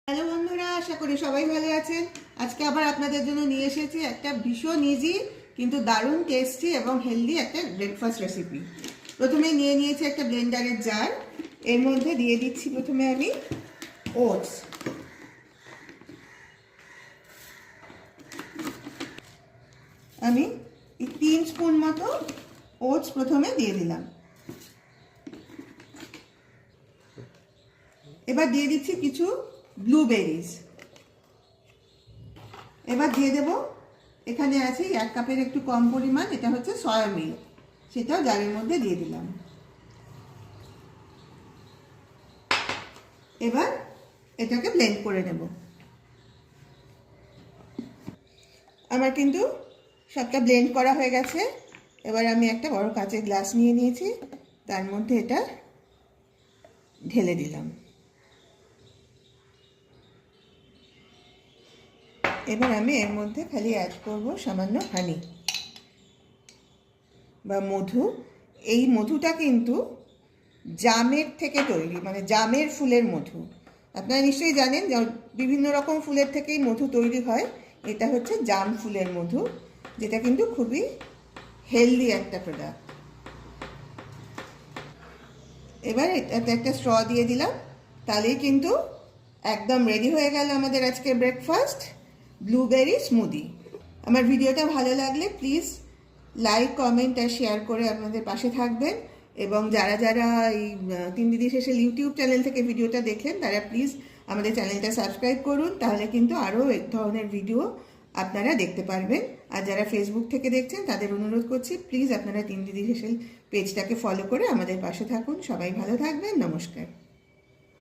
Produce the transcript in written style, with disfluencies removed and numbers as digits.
Hello বন্ধুরা, আশা করি সবাই ভালো আছেন। আজকে আবার আপনাদের জন্য নিয়ে এসেছি একটা ভীষণ ইজি কিন্তু দারুণ টেস্টি এবং হেলদি একটা ব্রেকফাস্ট রেসিপি। প্রথমে নিয়ে নিয়েছি একটা ব্লেন্ডারের জার। এর মধ্যে দিয়ে দিচ্ছি প্রথমে আমি ওটস। আমি 3 স্পুন মতো ওটস প্রথমে দিয়ে দিলাম। এবার দিয়ে দিচ্ছি কিছু ব্লুবেরিজ। এবার দিয়ে দেব, এখানে আছে 1 কাপের একটু কম পরিমাণ, এটা হচ্ছে সয়া মিল্ক, সেটাও জারের মধ্যে দিয়ে দিলাম। এবার এটাকে ব্লেন্ড করে নেব। আমার কিন্তু সবটা ব্লেন্ড করা হয়ে গেছে। এবার আমি একটা বড় কাঁচের গ্লাস নিয়ে নিয়েছি, তার মধ্যে এটা ঢেলে দিলাম। এবার আমি এর মধ্যে খালি অ্যাড করব সামান্য হানি বা মধু। এই মধুটা কিন্তু জামের থেকে তৈরি, মানে জামের ফুলের মধু। আপনারা নিশ্চয়ই জানেন যে বিভিন্ন রকম ফুলের থেকেই মধু তৈরি হয়। এটা হচ্ছে জাম ফুলের মধু, যেটা কিন্তু খুবই হেলদি একটা প্রোডাক্ট। এবার এটাতে একটা স্ট্র দিয়ে দিলাম, তাহলেই কিন্তু একদম রেডি হয়ে গেল আমাদের আজকের ব্রেকফাস্ট ব্লুবেরি স্মুদি। আমার ভিডিওটা ভালো লাগলে প্লিজ লাইক, কমেন্ট আর শেয়ার করে আপনাদের পাশে থাকবেন। এবং যারা যারা এই 3 দিদি শেষের ইউটিউব চ্যানেল থেকে ভিডিওটা দেখলেন, তারা প্লিজ আমাদের চ্যানেলটা সাবস্ক্রাইব করুন, তাহলে কিন্তু আরও এই ধরনের ভিডিও আপনারা দেখতে পারবেন। আর যারা ফেসবুক থেকে দেখছেন, তাদের অনুরোধ করছি প্লিজ আপনারা 3 দিদি শেষের পেজটাকে ফলো করে আমাদের পাশে থাকুন। সবাই ভালো থাকবেন। নমস্কার।